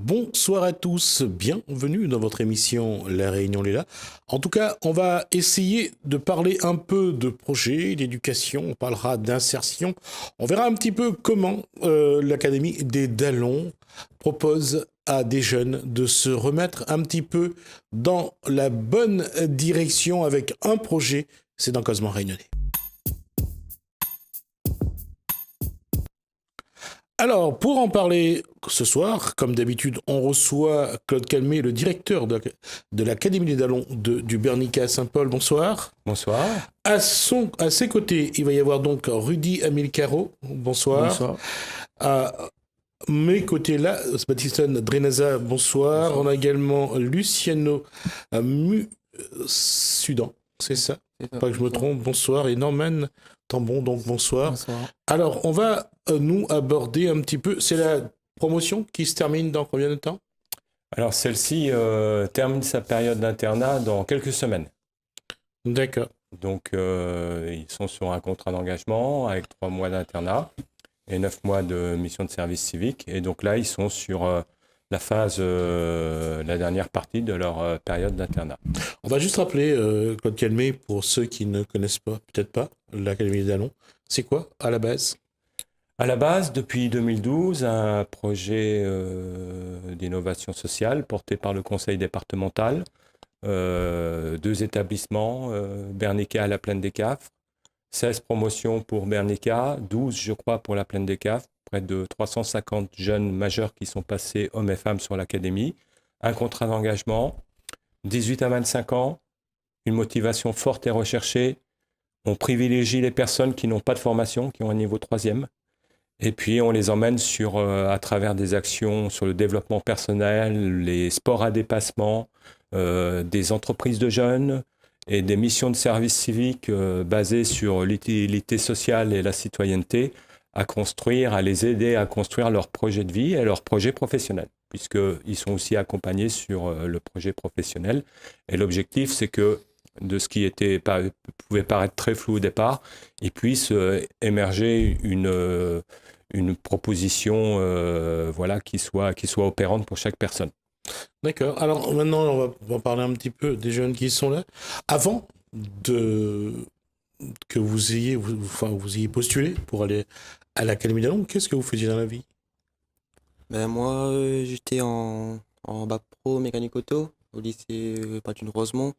Bonsoir à tous, bienvenue dans votre émission La Réunion Léla. En tout cas, on va essayer de parler un peu de projet, d'éducation, on parlera d'insertion. On verra un petit peu comment l'Académie des Dallons propose à des jeunes de se remettre un petit peu dans la bonne direction avec un projet. C'est dans Causement Réunionnais. Alors, pour en parler ce soir, comme d'habitude, on reçoit Claude Calmet, le directeur de l'Académie des Dallons du Bernica à Saint-Paul. Bonsoir. Bonsoir. À ses côtés, il va y avoir donc Rudy Amilcaro. Bonsoir. Bonsoir. À mes côtés là, Baptiston Drenaza. Bonsoir. On a également Luciano Sudan. C'est ça. Pas que je me trompe. Bonsoir. Et Norman Tambon, donc bonsoir. Bonsoir. Alors, on va nous aborder un petit peu. C'est la promotion qui se termine dans combien de temps ? Alors, celle-ci termine sa période d'internat dans quelques semaines. D'accord. Donc, ils sont sur un contrat d'engagement avec 3 mois d'internat et 9 mois de mission de service civique. Et donc là, ils sont sur la phase, la dernière partie de leur période d'internat. On va juste rappeler, Claude Calmet, pour ceux qui ne connaissent pas, peut-être pas, l'Académie des Dallons. C'est quoi, à la base ? À la base, depuis 2012, un projet d'innovation sociale porté par le conseil départemental, 2 établissements, Bernica à la Plaine des Cafres, 16 promotions pour Bernica, 12 je crois pour la Plaine des Cafres, près de 350 jeunes majeurs qui sont passés, hommes et femmes, sur l'académie, un contrat d'engagement, 18 à 25 ans, une motivation forte et recherchée. On privilégie les personnes qui n'ont pas de formation, qui ont un niveau 3e. Et puis, on les emmène à travers des actions sur le développement personnel, les sports à dépassement, des entreprises de jeunes et des missions de service civique basées sur l'utilité sociale et la citoyenneté, à les aider à construire leur projet de vie et leur projet professionnel, puisqu'ils sont aussi accompagnés sur le projet professionnel. Et l'objectif, c'est que de ce qui pouvait paraître très flou au départ, il puisse émerger une proposition qui soit opérante pour chaque personne. D'accord. Alors maintenant, on va parler un petit peu des jeunes qui sont là. Avant que vous ayez postulé pour aller à l'Académie des Dallons, qu'est-ce que vous faisiez dans la vie ? Moi, j'étais en bac pro mécanique auto au lycée Patune Rosemont.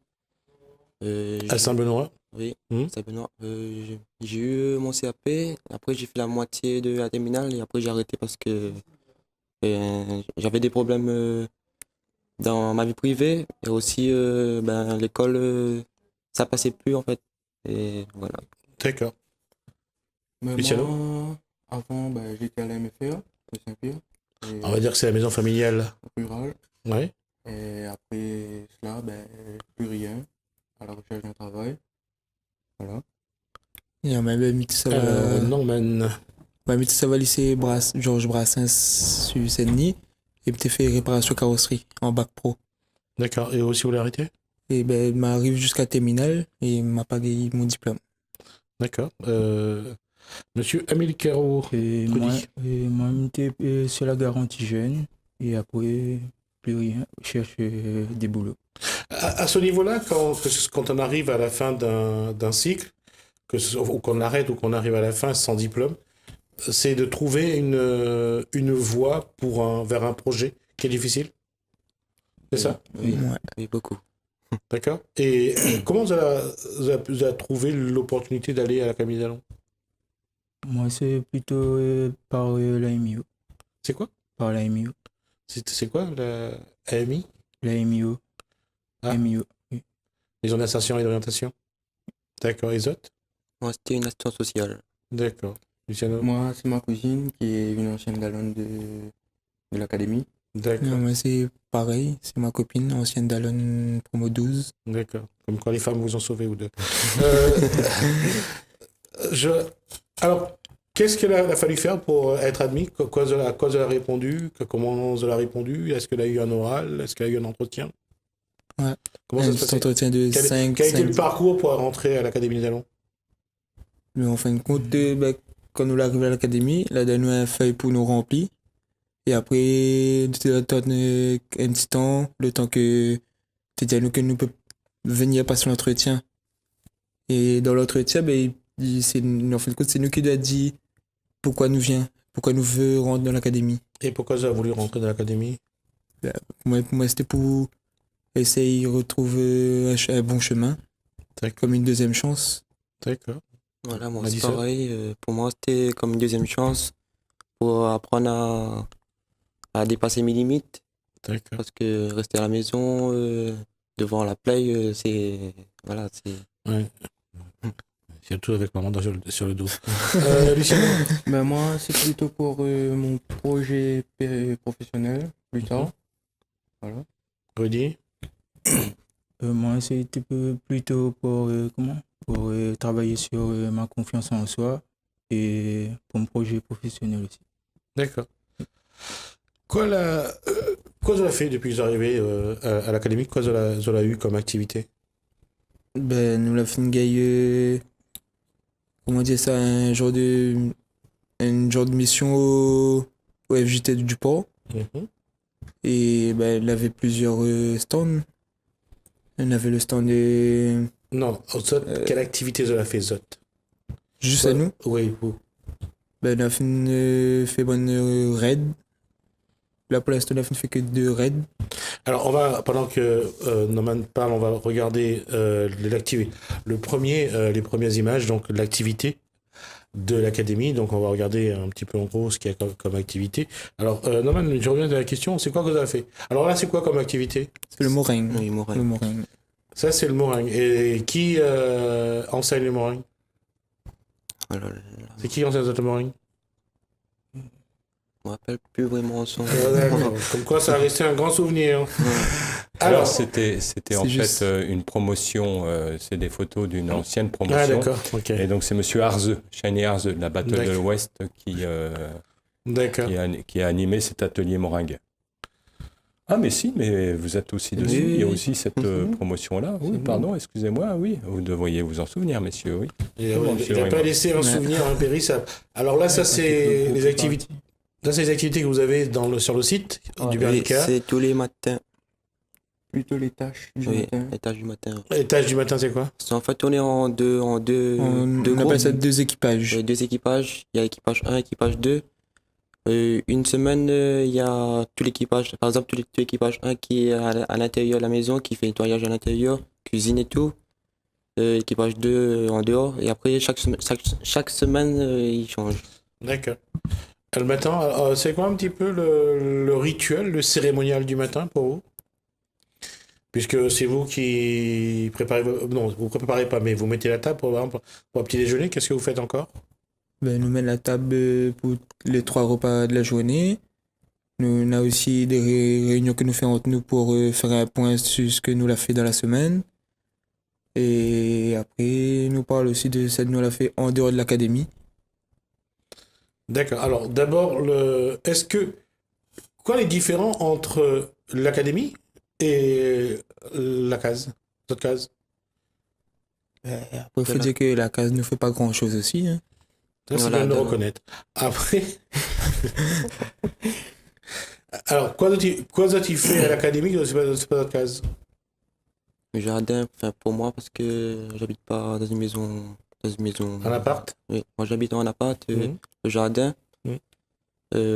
À Saint-Benoît ? Oui, Saint-Benoît. J'ai eu mon CAP, après j'ai fait la moitié de la terminale et après j'ai arrêté parce que j'avais des problèmes dans ma vie privée et aussi l'école, ça passait plus en fait. Et voilà. D'accord. Mais Luciano ? moi, avant, j'étais à la MFA de Saint-Pierre, On va dire que c'est la maison familiale. rurale. Ouais. Et après cela, plus rien, à la recherche d'un travail. Voilà. Et on m'avait mis tout ça Norman. au lycée Georges Brassens sur Saint-Denis et puis fait réparation carrosserie en bac pro. D'accord. Et aussi, vous l'avez arrêté ? Et il m'arrive jusqu'à terminale et il m'a pas gagné mon diplôme. D'accord. Monsieur Amilcaro. Et moi, j'étais sur la garantie jeune et après, plus rien, je cherche des boulots. À ce niveau-là, quand on arrive à la fin d'un cycle, ou qu'on arrête ou qu'on arrive à la fin sans diplôme, c'est de trouver une voie vers un projet qui est difficile. C'est ça ? Oui, Ouais. oui, beaucoup. D'accord. Et comment vous avez trouvé l'opportunité d'aller à l'Académie des Dallons ? Moi, c'est plutôt par la MIO. C'est quoi ? Par la MIO. C'est quoi la AMI ? La MIO. Ah. MIO, oui. Maison d'insertion et d'orientation. D'accord. Les autres ? Moi, c'était une assistance sociale. D'accord. Luciano ? Moi, c'est ma cousine qui est une ancienne Dallonne de l'académie. D'accord. Non, moi c'est pareil, c'est ma copine, ancienne Dallon promo 12. D'accord. Comme quand les femmes vous ont sauvé ou deux. Alors, qu'est-ce qu'elle a fallu faire pour être admis ? À quoi elle a répondu ? Comment elle a répondu ? Est-ce qu'elle a eu un oral ? Est-ce qu'elle a eu un entretien ? Ouais. Comment ça Un se petit passait ? entretien de Quel 5 a été le parcours pour rentrer à l'Académie des Dallons ? Mais en fin de compte, quand nous arrivons à l'académie, là, donne nous une feuille pour nous remplir. Et après, tu attends un petit temps, le temps que tu dis à nous que nous peut venir passer l'entretien. Et dans l'entretien, ben, en fin de compte, c'est nous qui doit dire pourquoi nous vient, pourquoi nous veut rentrer dans l'académie. Et pourquoi vous avez voulu rentrer dans l'académie? Pour moi, c'était pour essayer de retrouver un bon chemin, D'accord. comme une deuxième chance. D'accord. Voilà, moi On a dit c'est ça. pareil. Pour moi, c'était comme une deuxième chance pour apprendre à dépasser mes limites. D'accord. Parce que rester à la maison, devant la play, c'est. Voilà, c'est. Ouais. Surtout avec maman sur le dos. Lucien? Ben moi, c'est plutôt pour mon projet professionnel, plus tard. Voilà. Rudy? Moi, c'était plutôt pour, pour travailler sur ma confiance en soi et pour mon projet professionnel aussi. D'accord. Quoi vous avez fait depuis que vous êtes arrivé à l'académie? Quoi vous avez eu comme activité? Ben, nous l'avons fait une gaille, comment dire ça, un genre de mission au FJT du port. Mhm. Et ben, il avait plusieurs stands. On avait le stand de... Non, Zot, quelle activité vous avez fait, Zot? Juste à nous. Oui, vous. Ben, on a fait bonne raid. Là, pour l'instant, on a fait que 2 raids. Alors, pendant que Norman parle, on va regarder l'activité. Les premières images, donc l'activité de l'académie. Donc, on va regarder un petit peu en gros ce qu'il y a comme activité. Alors, Norman, je reviens à la question, c'est quoi que vous avez fait? Alors là, c'est quoi comme activité? C'est le meringue. Oui, Morin. Le meringue. Ça, c'est le meringue. Et qui enseigne le meringue? Alors, C'est qui enseigne le meringue? je me rappelle plus vraiment son. D'accord. Comme quoi, ça a resté un grand souvenir. Alors, Alors, c'était en c'est juste- fait une promotion, c'est des photos d'une ancienne ah, promotion. d'accord, ok. Et donc, c'est Monsieur Arzeux, Shiny Arzeux, de la Battle de D'accord. l'Ouest, D'accord. qui a animé cet atelier meringue. Ah, mais si, mais vous êtes aussi Oui, dessus. oui, Il y a oui. aussi cette Mhm. promotion-là. Oui, Mhm. pardon, excusez-moi, oui. Vous devriez vous en souvenir, messieurs, oui. Et, Bon, il c'est n'a vrai, pas ouais. laissé un Ouais. souvenir impérissable. Alors là, ça, c'est les activités. Ça, c'est les activités que vous avez sur le site du Oui, Bernica. c'est tous les matins. Plutôt les tâches du Oui, matin. les tâches du matin. Les tâches du matin, c'est quoi? En fait, on est en deux On groupes. appelle ça 2 équipages. 2 équipages. Il y a équipage 1, équipage 2. Une semaine, il y a tout l'équipage. Par exemple, tout l'équipage 1 qui est à l'intérieur de la maison, qui fait nettoyage à l'intérieur, cuisine et tout. Équipage 2 en dehors. Et après, chaque semaine, il change. D'accord. Le matin, c'est quoi un petit peu le rituel, le cérémonial du matin pour vous? Puisque c'est vous qui préparez... Non, vous préparez pas, mais vous mettez la table, par exemple, pour un petit déjeuner. Qu'est-ce que vous faites encore? Ben, nous mettons la table pour les 3 repas de la journée. Nous, on a aussi des réunions que nous faisons entre nous pour faire un point sur ce que nous l'a fait dans la semaine. Et après, nous parlons aussi de ce que nous l'a fait en dehors de l'académie. D'accord. Alors, d'abord, est-ce que... Quoi les différents entre l'académie et la case? Votre case? Après, il faut Voilà. dire que la case ne fait pas grand-chose aussi. Hein. Ça, c'est Voilà, bien de le d'accord. reconnaître. Après... Alors, quoi doit-il faire à l'académie que c'est pas notre case? Le jardin, enfin, pour moi, parce que j'habite pas dans une maison. Un appart? Oui, moi j'habite en appart, Mhm. le jardin. Mhm.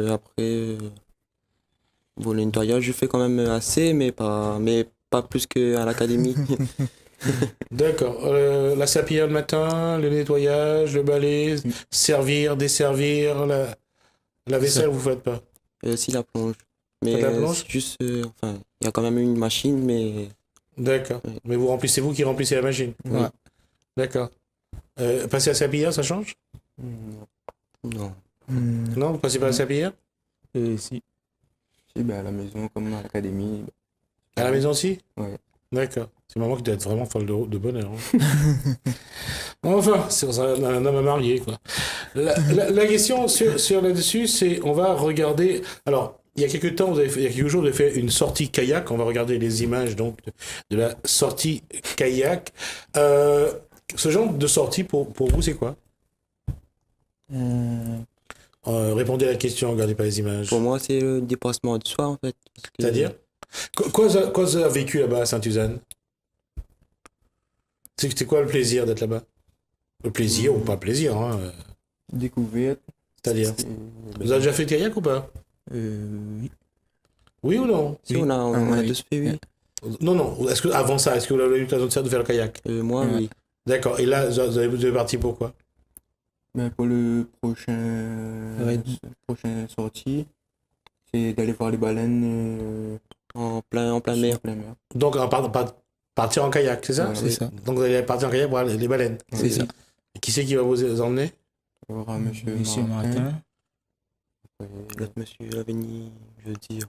Après, bon, le nettoyage, je fais quand même assez, mais pas plus qu'à l'académie. D'accord. La serpillière le matin, le nettoyage, le balai, servir, desservir, la vaisselle, vous faites pas? Si la plonge. Mais Faites la plonge? c'est juste, enfin, il y a quand même une machine, mais D'accord. Oui. Mais c'est vous qui remplissez la machine? Ouais. D'accord. Passer à la serpillière, ça change? non. Non, vous passez pas à la serpillière? Si. Si, ben, à la maison comme à l'académie. À la maison aussi? Ouais. D'accord. C'est maman qui doit être vraiment folle de bonheur. Hein. Enfin, c'est un homme à marier, quoi. La question sur là-dessus, c'est, on va regarder... Alors, il y a quelques temps, il y a quelques jours, vous avez fait une sortie kayak. On va regarder les images, donc, de la sortie kayak. Ce genre de sortie, pour vous, c'est quoi? Répondez à la question, regardez pas les images. Pour moi, c'est le dépassement de soi, en fait. Parce que- C'est-à-dire? Quoi vous avez vécu là-bas à Sainte-Suzanne? C'est quoi le plaisir d'être là-bas? Le plaisir ou pas plaisir, hein? Découverte. C'est-à-dire? c'est- Vous avez déjà fait de kayak ou pas? Oui. Oui ou non? Si, Oui. on a oui. tous fait, oui. Non, non. Est-ce que avant ça, est-ce que vous avez eu l'occasion de faire le kayak? Moi, Ouais. oui. D'accord. Et là, vous êtes parti pourquoi? Ben, pour le prochain sortie, c'est d'aller voir les baleines En plein mer. en plein mer. Donc, partir en kayak, c'est ça? Voilà. C'est ça. Donc, vous allez partir en kayak voir les baleines. C'est ça. Et qui c'est qui va vous emmener? Il y aura Monsieur Monsieur Martin. Martin. L'autre monsieur a venu, je veux dire.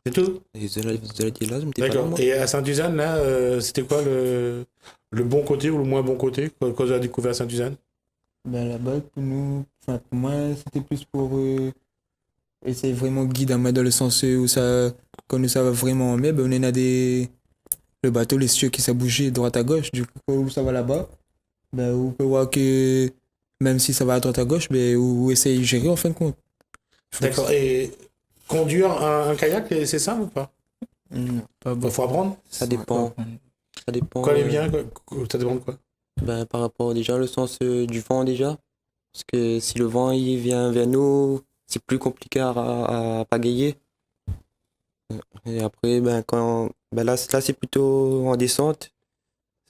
C'est tout? Et vous allez dire là, je m'étais pas là, D'accord. moi. Et à Sainte-Suzanne, là, c'était quoi le bon côté ou le moins bon côté que vous avez découvert à Sainte-Suzanne? Ben, là-bas, pour nous, enfin, pour moi, c'était plus pour essayer vraiment guide à moi dans le sens où ça, quand nous ça va vraiment en mer, ben, on a le bateau, les cieux qui s'est bougé droite à gauche. Du coup, où ça va là-bas, ben, on peut voir que même si ça va à droite à gauche, ben, on essaye de gérer en fin de compte. D'accord. Et conduire un kayak, c'est ça ou pas? Non. Pas Il faut apprendre? Ça dépend. Ça dépend. Quoi les bien? Ça dépend de quoi? Ben, par rapport déjà le sens du vent déjà. Parce que si le vent il vient vers nous, c'est plus compliqué à pagayer. Et après, là c'est plutôt en descente.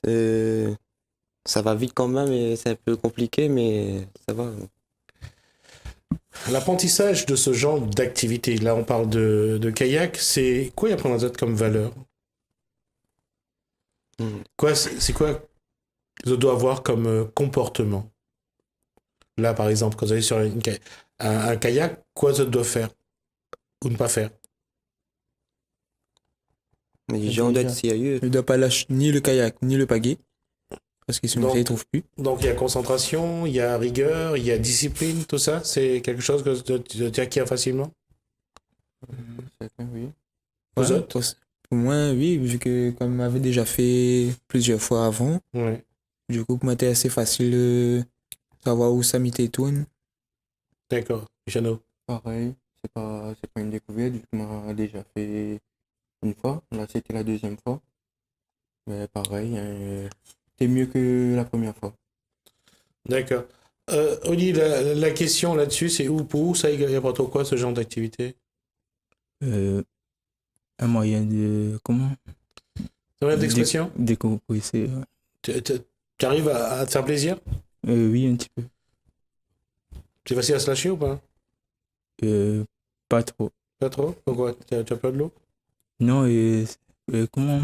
Ça va vite quand même et c'est un peu compliqué, mais ça va. L'apprentissage de ce genre d'activité, là on parle de kayak, c'est quoi y apprendre aux autres comme valeur? Hmm. C'est quoi que je dois avoir comme comportement? Là par exemple, quand vous allez sur un kayak, quoi je dois faire? Ou ne pas faire? Mais les gens doivent être Déjà. sérieux. Je ne dois pas lâcher ni le kayak, ni le pagaie. Parce que sinon, Donc- ça ne trouve plus. Donc il y a concentration, il y a rigueur, il y a discipline, tout ça, c'est quelque chose que tu acquiers facilement? Certains, oui. Vous Ouais, autres? pour moi, oui, vu que comme on m'avait déjà fait plusieurs fois avant, Ouais. du coup, pour moi, c'était assez facile de savoir où ça m'était tourne. D'accord. Jeannot. Pareil, c'est pas une découverte, vu qu'on m'a déjà fait une fois. Là, c'était la deuxième fois. Mais pareil, c'est mieux que la première fois. D'accord. Oli, la question là-dessus, c'est pour où ça apporte quoi ce genre d'activité? Un moyen de. Comment? C'est vrai d'expression? Décompresser. Tu arrives à te faire plaisir? Oui, un petit peu. C'est facile à se lâcher ou pas? Pas trop. Pas trop? Pourquoi? Tu as peur de l'eau? Non, comment?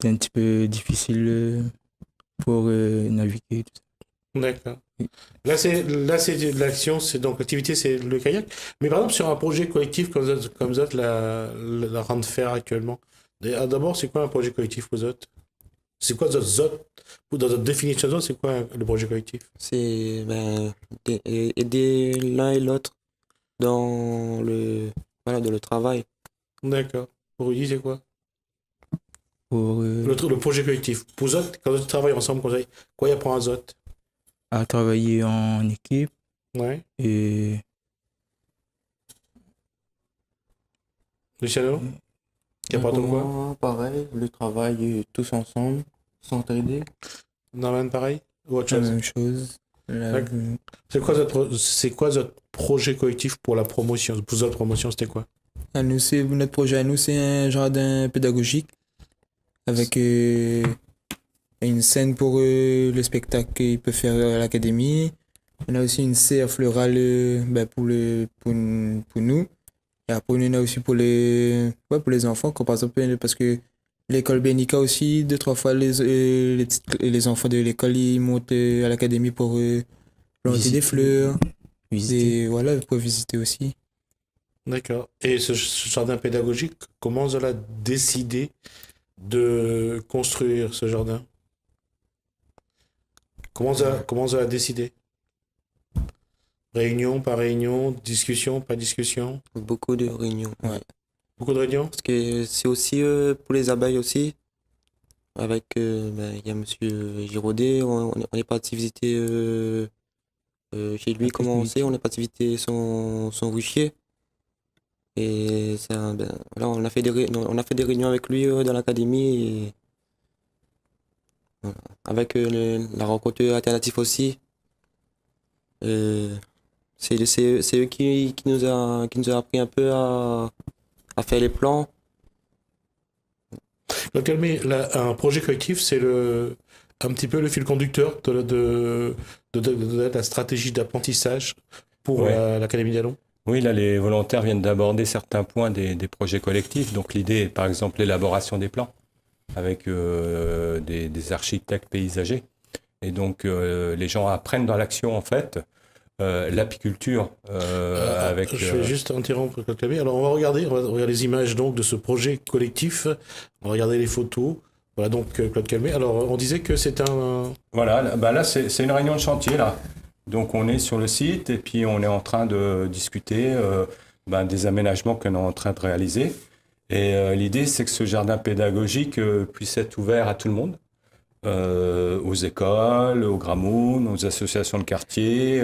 C'est un petit peu difficile pour naviguer. Tout ça. D'accord. Là, c'est de l'action, c'est donc l'activité, c'est le kayak. Mais par exemple, sur un projet collectif comme vous autres la rend de faire actuellement. D'abord, c'est quoi un projet collectif pour vous autres? C'est quoi dans votre définition de c'est quoi le projet collectif? C'est aider l'un et l'autre dans dans le travail. D'accord. Pour Rudy, c'est quoi? Pour Le projet collectif. Pour vous autres, quand vous travaillez ensemble, quoi y apprend aux autres? à travailler en équipe Ouais. et Luciano? Qui apporte Pour quoi? moi, pareil, le travail tous ensemble, s'entraider. Norman, pareil? Ou autre La chose? même chose. D'accord. C'est quoi votre projet collectif pour la promotion? Pour votre promotion, c'était quoi? Notre projet à nous, c'est un jardin pédagogique avec une scène pour le spectacle qu'ils peuvent faire à l'académie. On a aussi une serre florale pour nous. Et après, on en a aussi pour pour les enfants, comme par exemple, parce que l'école Benica aussi, 2-3 fois, les enfants de l'école, ils montent à l'académie pour planter Visiter. des fleurs. visiter. Voilà, pour visiter aussi. D'accord. Et ce jardin pédagogique, comment vous avez décidé de construire ce jardin? Comment vous avez décidé? Réunion, pas réunion, discussion, pas discussion? Beaucoup de réunions. Ouais. Beaucoup de réunions? Parce que c'est aussi pour les abeilles aussi. Avec, il y a monsieur Giraudet, on est parti visiter Chez lui, comme on sait, on est parti visiter son ruchier. Et voilà, on a fait des réunions avec lui dans l'académie. Et, voilà, avec la rencontre alternative aussi. Euh, c'est eux qui nous a appris un peu à faire les plans. Donc, Calmé, un projet collectif, c'est un petit peu le fil conducteur de la stratégie d'apprentissage pour Ouais. l'Académie d'Allons. Oui, là, les volontaires viennent d'aborder certains points des projets collectifs. Donc, l'idée est, par exemple, l'élaboration des plans avec des architectes paysagers. Et donc, les gens apprennent dans l'action, en fait, l'apiculture avec... Je vais juste interrompre Claude Calmé. Alors, on va regarder les images donc de ce projet collectif. On va regarder les photos. Voilà donc Claude Calmé. Alors, on disait que c'est un... Voilà, là, c'est une réunion de chantier, là. Donc, on est sur le site et puis on est en train de discuter des aménagements qu'on est en train de réaliser. Et l'idée, c'est que ce jardin pédagogique puisse être ouvert à tout le monde, aux écoles, aux Gramoun, aux associations de quartier,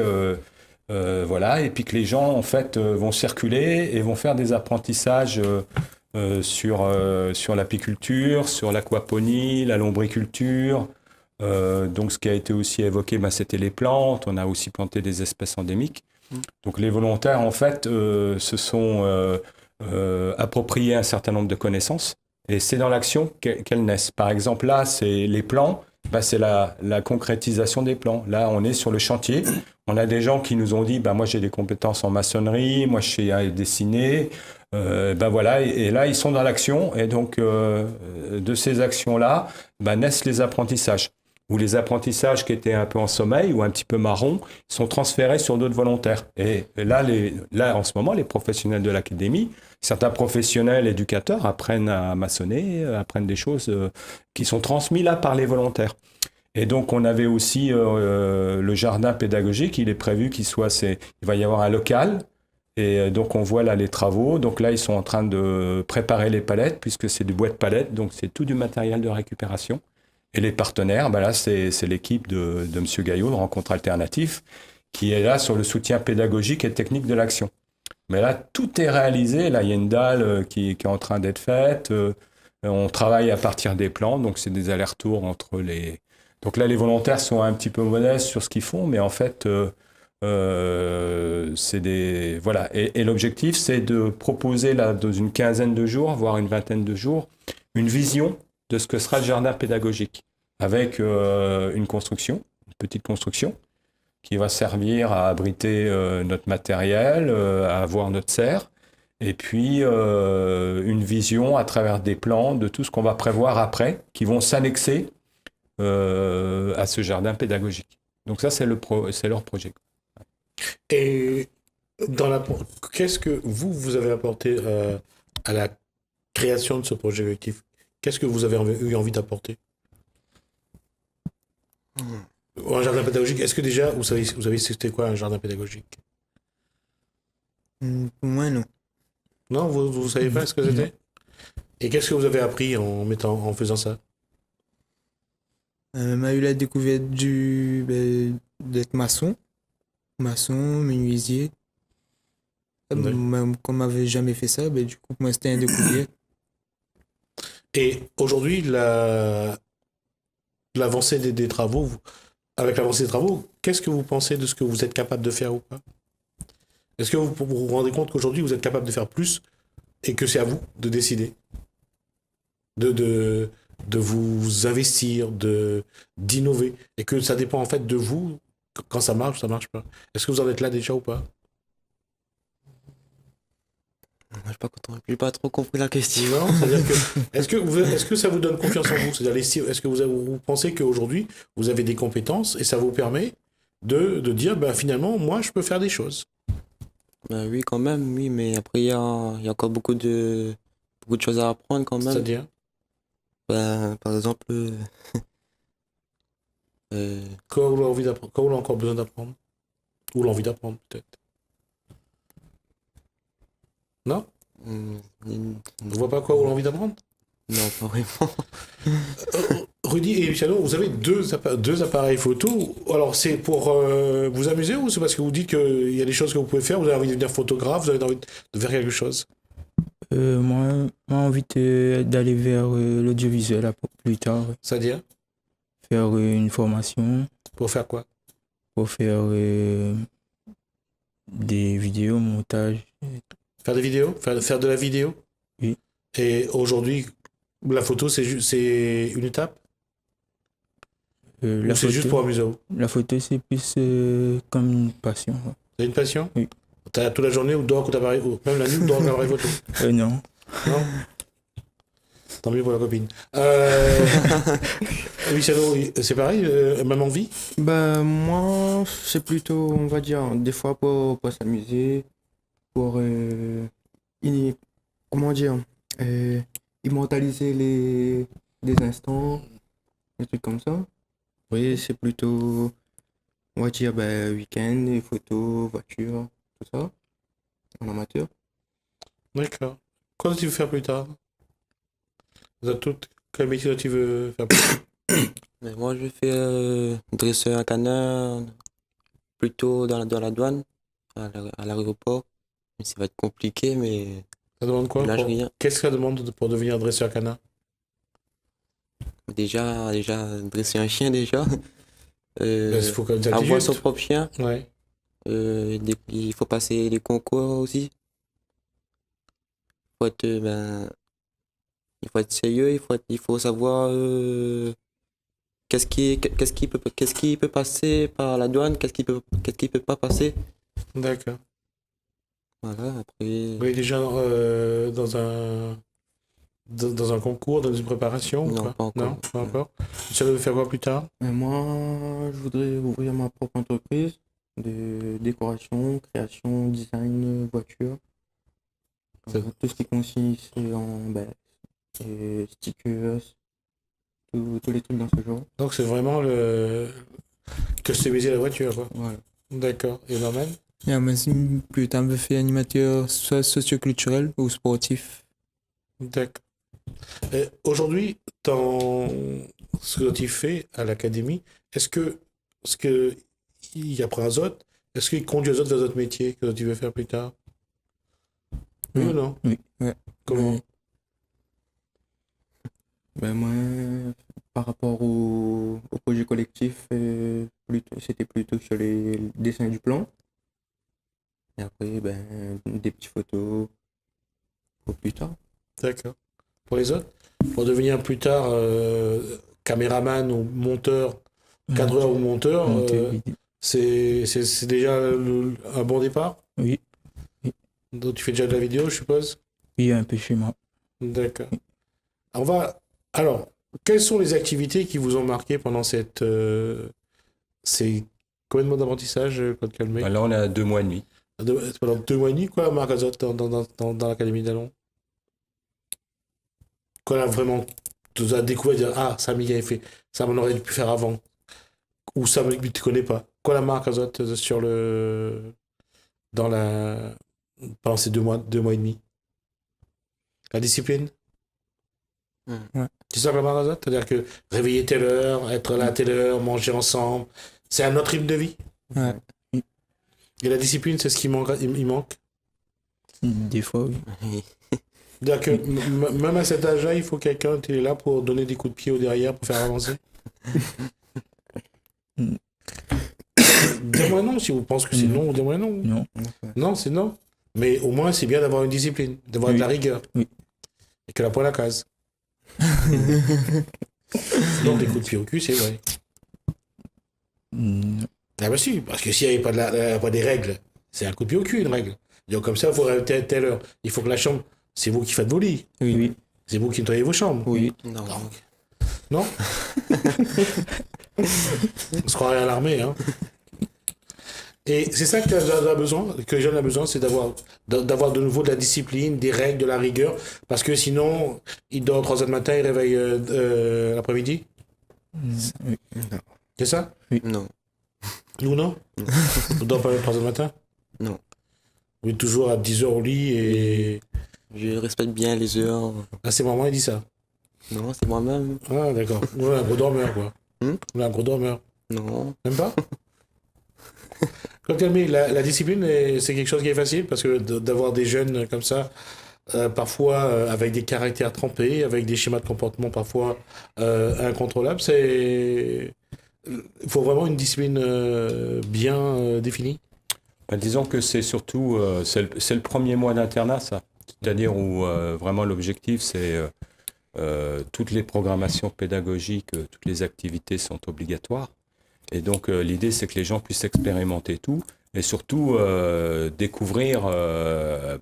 voilà. Et puis que les gens, en fait, vont circuler et vont faire des apprentissages sur l'apiculture, sur l'aquaponie, la lombriculture. Donc, ce qui a été aussi évoqué, c'était les plantes. On a aussi planté des espèces endémiques. Donc, les volontaires, en fait, se sont appropriés un certain nombre de connaissances. Et c'est dans l'action qu'elles naissent. Par exemple, là, c'est les plans. C'est la concrétisation des plans. Là, on est sur le chantier. On a des gens qui nous ont dit, moi, j'ai des compétences en maçonnerie, moi, je sais dessiner. Voilà. Et là, ils sont dans l'action. Et donc, de ces actions-là, naissent les apprentissages. Où les apprentissages qui étaient un peu en sommeil ou un petit peu marron sont transférés sur d'autres volontaires. Et là, en ce moment, les professionnels de l'académie, certains professionnels éducateurs apprennent à maçonner, apprennent des choses qui sont transmises là par les volontaires. Et donc, on avait aussi le jardin pédagogique. Il est prévu il va y avoir un local. Et donc, on voit là les travaux. Donc là, ils sont en train de préparer les palettes, puisque c'est du bois de palette. Donc, c'est tout du matériel de récupération. Et les partenaires, là, c'est l'équipe de M. Gaillot, de Rencontre Alternative, qui est là sur le soutien pédagogique et technique de l'action. Mais là, tout est réalisé. Là, il y a une dalle qui est en train d'être faite. On travaille à partir des plans, donc c'est des allers-retours entre les... Donc là, les volontaires sont un petit peu modestes sur ce qu'ils font, mais en fait, c'est des... Voilà. Et l'objectif, c'est de proposer, là, dans une quinzaine de jours, voire une vingtaine de jours, une vision de ce que sera le jardin pédagogique, avec une petite construction, qui va servir à abriter notre matériel, à avoir notre serre, et puis une vision à travers des plans de tout ce qu'on va prévoir après, qui vont s'annexer à ce jardin pédagogique. Donc ça, c'est leur projet. Et qu'est-ce que vous avez apporté à la création de ce projet collectif? Qu'est-ce que vous avez eu envie d'apporter? Un jardin pédagogique, est-ce que déjà, vous savez c'était quoi un jardin pédagogique? Pour moi, non. Non, vous savez pas ce que c'était? Et qu'est-ce que vous avez appris en faisant ça? M'a eu la découverte d'être maçon, menuisier. Ouais. Même qu'on m'avait jamais fait ça, du coup, pour moi, c'était une découverte. Et aujourd'hui, l'avancée des travaux, avec l'avancée des travaux, qu'est-ce que vous pensez de ce que vous êtes capable de faire ou pas? Est-ce que vous rendez compte qu'aujourd'hui, vous êtes capable de faire plus et que c'est à vous de décider? De vous investir, d'innover, et que ça dépend en fait de vous, quand ça marche pas. Est-ce que vous en êtes là déjà ou pas? Moi, j'ai pas trop compris la question. Non, c'est-à-dire que est-ce que ça vous donne confiance en vous? C'est-à-dire est-ce que vous pensez qu'aujourd'hui vous avez des compétences et ça vous permet de dire finalement moi je peux faire des choses? Oui, quand même, oui, mais après, il y a encore beaucoup de choses à apprendre quand même. C'est-à-dire Par exemple, quoi vous avez envie d'apprendre, quoi vous avez encore besoin d'apprendre, ou l'envie d'apprendre peut-être? Non? hum, Vous voyez pas quoi vous avez envie d'apprendre? Non, pas vraiment. Rudy et Luciano, vous avez deux appareils photo. Alors, c'est pour vous amuser ou c'est parce que vous dites qu'il y a des choses que vous pouvez faire, vous avez envie de devenir photographe, vous avez envie de faire quelque chose? Moi, envie d'aller vers l'audiovisuel plus tard, C'est-à-dire, faire une formation pour faire quoi? pour faire des vidéos, montage. Faire des vidéos? Faire de la vidéo? Oui. Et aujourd'hui, la photo, c'est une étape? Ou c'est juste pour amuser? La photo, c'est plus comme une passion, quoi. T'as une passion? Oui. T'as toute la journée ou dehors avec l'appareil, ou même la nuit ou dehors avec l'appareil photo? Non. Non? Tant mieux pour la copine. Luciano, c'est pareil, même envie? Bah, moi, c'est plutôt, on va dire, des fois pour s'amuser, pour, comment dire, immortaliser des instants, des trucs comme ça. Oui, c'est plutôt, on va dire, bah, week-end, les photos, voiture, tout ça, en amateur. D'accord. Quoi tu veux faire plus tard? Quel métier tu veux faire plus tard? Mais moi, je fais dresseur à canard, plutôt dans la douane, à l'aéroport. Mais ça va être compliqué, mais Ça demande quoi? là, je rien. Qu'est-ce que ça demande pour devenir dresseur canard? Déjà, dresser un chien, déjà. Il faut quand même être Avoir juste. son propre chien. Ouais. Il faut passer les concours aussi. Faut être, il faut être sérieux, il faut savoir qu'est-ce qui peut passer par la douane, qu'est-ce qui peut pas passer. D'accord. Voilà, après. Oui, déjà dans un concours, dans une préparation ou Non, quoi? pas encore. Non, pas encore. Tu veux faire quoi plus tard? Mais moi, je voudrais ouvrir ma propre entreprise de décoration, création, design, voiture. Tout ce qui consiste en stickers, tous les trucs dans ce genre. Donc c'est vraiment customiser la voiture, quoi. Voilà. D'accord. Et Norman? Ja, mais plus tard, je fais animateur soit socioculturel ou sportif. D'accord. Et aujourd'hui, dans ce que tu fais à l'académie, est-ce que il apprend Azote, est-ce qu'il conduit Azote vers d'autres métiers que tu veux faire plus tard? Oui ou non? Oui. Ouais. Comment? Ouais. Ben moi, par rapport au projet collectif, c'était plutôt sur les dessins du plan. Et après, des petites photos pour plus tard. D'accord. Pour les autres? Pour devenir plus tard caméraman ou monteur, cadreur ou monteur, c'est déjà un bon départ? Oui. Donc tu fais déjà de la vidéo, je suppose? Oui, un peu chez moi. D'accord. Alors, quelles sont les activités qui vous ont marqué pendant ces combien de mois d'apprentissage, Claude Calmet? Là, on est à 2 mois et demi. Pendant 2 mois et demi, quoi, Marc Azotte dans l'Académie d'Allons? Qu'on a vraiment tout a découvert, dire ah, ça Miguel a fait, ça on aurait pu faire avant, ou ça mais tu connais pas. Quoi la marque Azote pendant ces 2 mois et demi? La discipline? Ouais. C'est ça la marque Azote? C'est-à-dire que réveiller telle heure, être là à telle heure, manger ensemble, c'est un autre rythme de vie? Ouais. Et la discipline, c'est ce qui manque, il manque? Des fois, oui. C'est-à-dire que même à cet âge-là, il faut quelqu'un qui est là pour donner des coups de pied au derrière pour faire avancer. Dis-moi non, si vous pensez que c'est non, dis-moi non. Non. Non, c'est non. Mais au moins, c'est bien d'avoir une discipline, d'avoir de la rigueur. Oui. Et que la poêle à case. Donc, des coups de pied au cul, c'est vrai. Non. Ah bah si, parce que s'il n'y avait pas des règles, c'est un coup de pied au cul, une règle. Donc comme ça, il faut arrêter à telle heure. Il faut que la chambre, c'est vous qui faites vos lits. Oui. C'est vous qui nettoyez vos chambres. Oui. Non. Donc, non? On se croirait à l'armée, hein. Et c'est ça que les jeunes ont besoin, c'est d'avoir de nouveau de la discipline, des règles, de la rigueur, parce que sinon, ils dorment 3h du matin, ils réveillent l'après-midi. Oui. C'est ça? Non. Nous, non? On dort pas à 3h du matin? Non. Vous êtes toujours à 10h au lit et... Je respecte bien les heures. À ces moments, il dit ça. Non, c'est moi-même. Ah, d'accord. Ouais, un gros dormeur, quoi. Hmm? Ouais, un gros dormeur. Non. Même pas? Donc, Camille, la discipline, c'est quelque chose qui est facile parce que d'avoir des jeunes comme ça, parfois avec des caractères trempés, avec des schémas de comportement parfois incontrôlables, il faut vraiment une discipline bien définie. Ben, disons que c'est surtout c'est le premier mois d'internat, ça. C'est-à-dire où vraiment l'objectif, c'est toutes les programmations pédagogiques, toutes les activités sont obligatoires. Et donc l'idée, c'est que les gens puissent expérimenter tout et surtout découvrir, le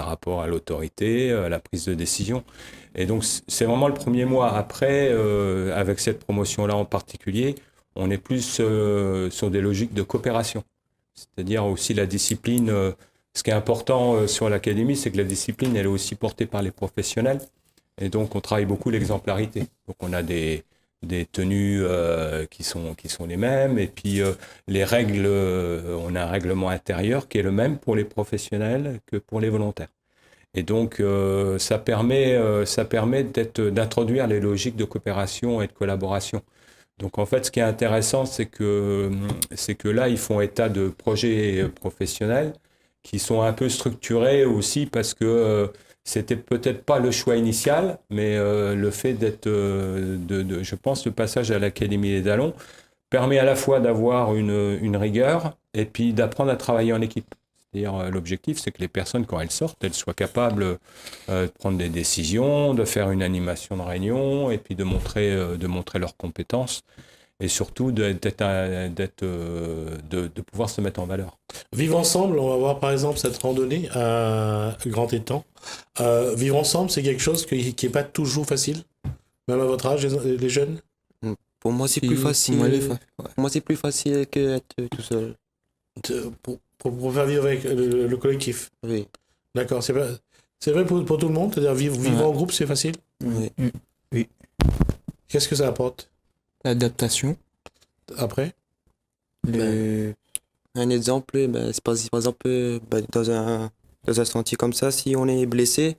rapport à l'autorité, la prise de décision. Et donc c'est vraiment le premier mois. Après, avec cette promotion-là en particulier, on est plus sur des logiques de coopération. C'est-à-dire aussi la discipline. Ce qui est important sur l'académie, c'est que la discipline, elle est aussi portée par les professionnels. Et donc, on travaille beaucoup l'exemplarité. Donc, on a des tenues qui sont les mêmes. Et puis, les règles, on a un règlement intérieur qui est le même pour les professionnels que pour les volontaires. Et donc, ça permet d'introduire les logiques de coopération et de collaboration. Donc, en fait, ce qui est intéressant, c'est que là, ils font état de projets professionnels qui sont un peu structurés aussi parce que c'était peut-être pas le choix initial, mais le fait d'être, je pense, le passage à l'Académie des Dallons permet à la fois d'avoir une rigueur et puis d'apprendre à travailler en équipe. C'est-à-dire, l'objectif, c'est que les personnes, quand elles sortent, elles soient capables de prendre des décisions, de faire une animation de réunion et puis de montrer leurs compétences et surtout de pouvoir se mettre en valeur. Vivre ensemble, on va voir par exemple cette randonnée à Grand Étang. Vivre ensemble, c'est quelque chose qui n'est pas toujours facile, même à votre âge, les jeunes. Pour moi, c'est plus facile. Pour moi, c'est plus facile que être tout seul. Pour faire vivre avec le collectif. Oui. D'accord, c'est vrai pour tout le monde, c'est-à-dire vivre en groupe, c'est facile. Oui. Qu'est-ce que ça apporte L'adaptation. après? Un exemple, c'est par exemple dans un sentier comme ça, si on est blessé,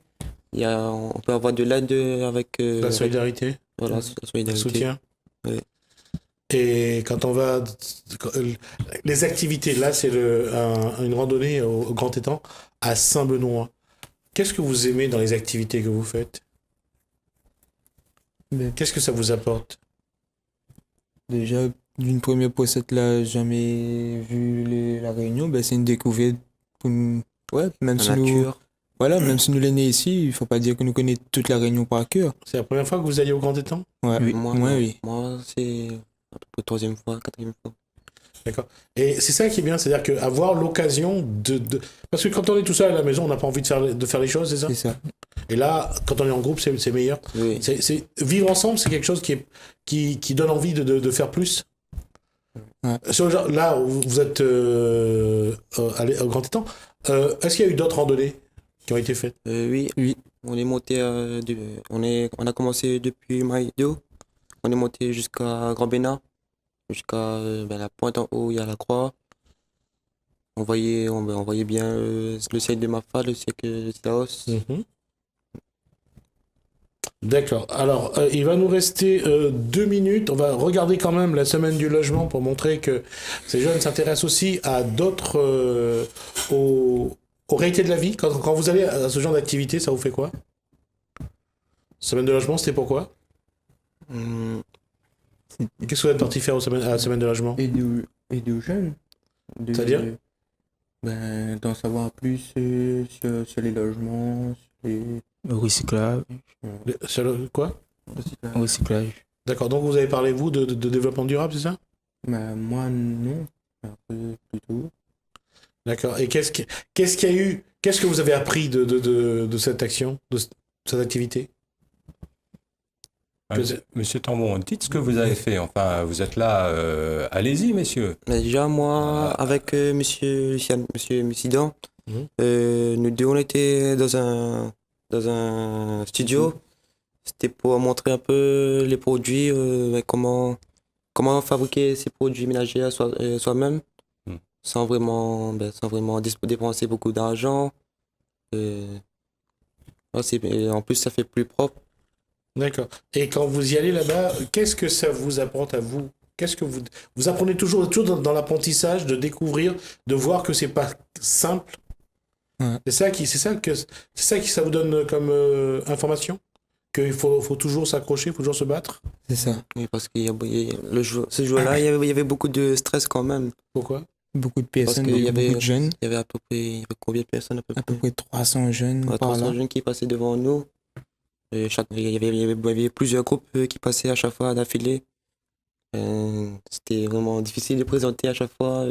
on peut avoir de l'aide avec La solidarité, voilà, la le solidarité. soutien. Oui. Et quand on va... Les activités, là, c'est une randonnée au Grand Étang à Saint-Benoît. Qu'est-ce que vous aimez dans les activités que vous faites? Qu'est-ce que ça vous apporte? Déjà, d'une première possette là, jamais vu la Réunion, c'est une découverte. Ouais, même La si nous, nature. voilà, même si nous l'est né ici, il faut pas dire que nous connaissons toute la Réunion par cœur. C'est la première fois que vous alliez au Grand Étang? Ouais, Oui. Moi, ouais, non. oui. Moi, c'est à peu près troisième fois, quatrième fois. D'accord. Et c'est ça qui est bien, c'est-à-dire qu'avoir l'occasion Parce que quand on est tout seul à la maison, on n'a pas envie de faire les choses, c'est ça? C'est ça. Et là, quand on est en groupe, c'est meilleur. Oui. Vivre ensemble, c'est quelque chose qui donne envie de faire plus. Ouais. Là, vous êtes allé au Grand Étang. Est-ce qu'il y a eu d'autres randonnées qui ont été faites? Oui. Oui. On est monté, on a commencé depuis Maïdo. On est monté jusqu'à Grand Bénin, jusqu'à la pointe en haut, il y a la croix. On voyait bien le ciel de Mafa, le ciel de Laos. Mhm. D'accord. Alors, il va nous rester 2 minutes. On va regarder quand même la semaine du logement pour montrer que ces jeunes s'intéressent aussi à d'autres, aux réalités de la vie. Quand vous allez à ce genre d'activité, ça vous fait quoi? Semaine de logement, c'était pourquoi? Hum, Qu'est-ce que vous êtes parti faire à la semaine de logement? Et aux jeunes. C'est-à-dire? D'en savoir plus sur les logements, sur les Le recyclage. Quoi? recyclages. Recyclage. D'accord. Donc vous avez parlé, vous, de développement durable, c'est ça? Moi, non. Après, plutôt. D'accord. Et qu'est-ce qu'il y a eu? Qu'est-ce que vous avez appris de cette action, de cette activité? Monsieur Tambon, dites ce que vous avez fait. Enfin, vous êtes là. Allez-y, messieurs. Mais déjà, moi, avec monsieur Sidan, nous deux, on était dans un studio. C'était pour montrer un peu les produits, comment fabriquer ces produits ménagers à soi-même, sans vraiment dépenser beaucoup d'argent. Et en plus, ça fait plus propre. D'accord. Et quand vous y allez là-bas, qu'est-ce que ça vous apporte à vous? Qu'est-ce que vous apprenez toujours dans l'apprentissage de découvrir, de voir que c'est pas simple. Ouais. C'est ça qui ça vous donne comme information? Qu'il faut toujours s'accrocher, il faut toujours se battre? C'est ça. Oui, parce ce jour-là, il y avait beaucoup de stress quand même. Pourquoi? Beaucoup de Parce personnes, qu'il y avait, beaucoup de jeunes, il y avait à peu près, il y avait combien de personnes à peu à peu près? près 300 jeunes Ouais, par 300 là. jeunes qui passaient devant nous. Il y avait plusieurs groupes qui passaient à chaque fois d'affilée. C'était vraiment difficile de présenter à chaque fois.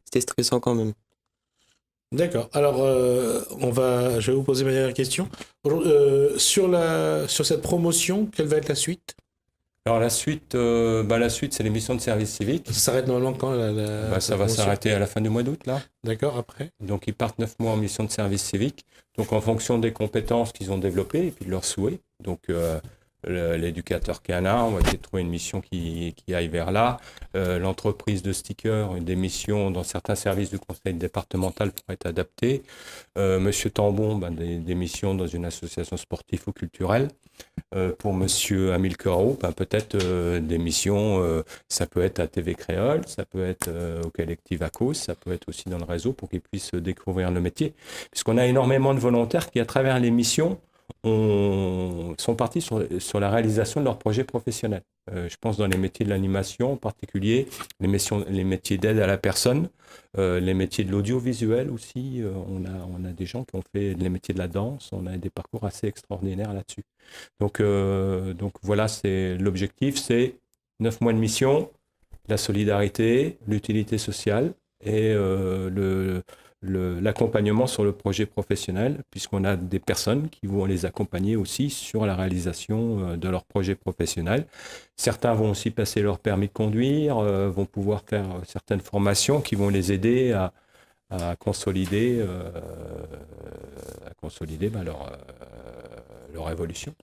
C'était stressant quand même. D'accord. Alors, je vais vous poser ma dernière question. Sur cette promotion, quelle va être la suite? Alors la suite, c'est les missions de service civique. Ça s'arrête normalement quand Ça va s'arrêter à la fin du mois d'août, là. D'accord, après? Donc ils partent 9 mois en mission de service civique. Donc en fonction des compétences qu'ils ont développées et puis de leurs souhaits. Donc l'éducateur canin, on va essayer de trouver une mission qui aille vers là. L'entreprise de stickers, des missions dans certains services du conseil départemental pourraient être adaptées. Monsieur Tambon, des missions dans une association sportive ou culturelle. Pour Monsieur Amilcar Roux, peut-être des missions, ça peut être à TV Créole, ça peut être au collectif ACOS, ça peut être aussi dans le réseau pour qu'ils puissent découvrir le métier. Puisqu'on a énormément de volontaires qui, à travers les missions, sont partis sur la réalisation de leurs projets professionnels. Je pense dans les métiers de l'animation en particulier, les métiers d'aide à la personne, les métiers de l'audiovisuel aussi. On a des gens qui ont fait les métiers de la danse, on a des parcours assez extraordinaires là-dessus. Donc voilà, c'est l'objectif, c'est 9 mois de mission, la solidarité, l'utilité sociale et l'accompagnement sur le projet professionnel, puisqu'on a des personnes qui vont les accompagner aussi sur la réalisation de leur projet professionnel. Certains vont aussi passer leur permis de conduire, vont pouvoir faire certaines formations qui vont les aider à consolider, leur évolution.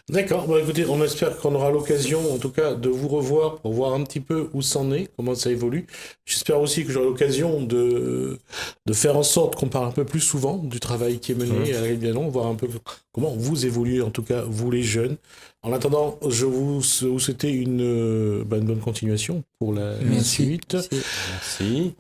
D'accord, écoutez, on espère qu'on aura l'occasion, en tout cas, de vous revoir pour voir un petit peu où c'en est, comment ça évolue. J'espère aussi que j'aurai l'occasion de faire en sorte qu'on parle un peu plus souvent du travail qui est mené à la Rive-Gallon, voir un peu comment vous évoluez, en tout cas, vous les jeunes. En attendant, je vous souhaite une bonne continuation pour la Merci. suite. Merci. Merci.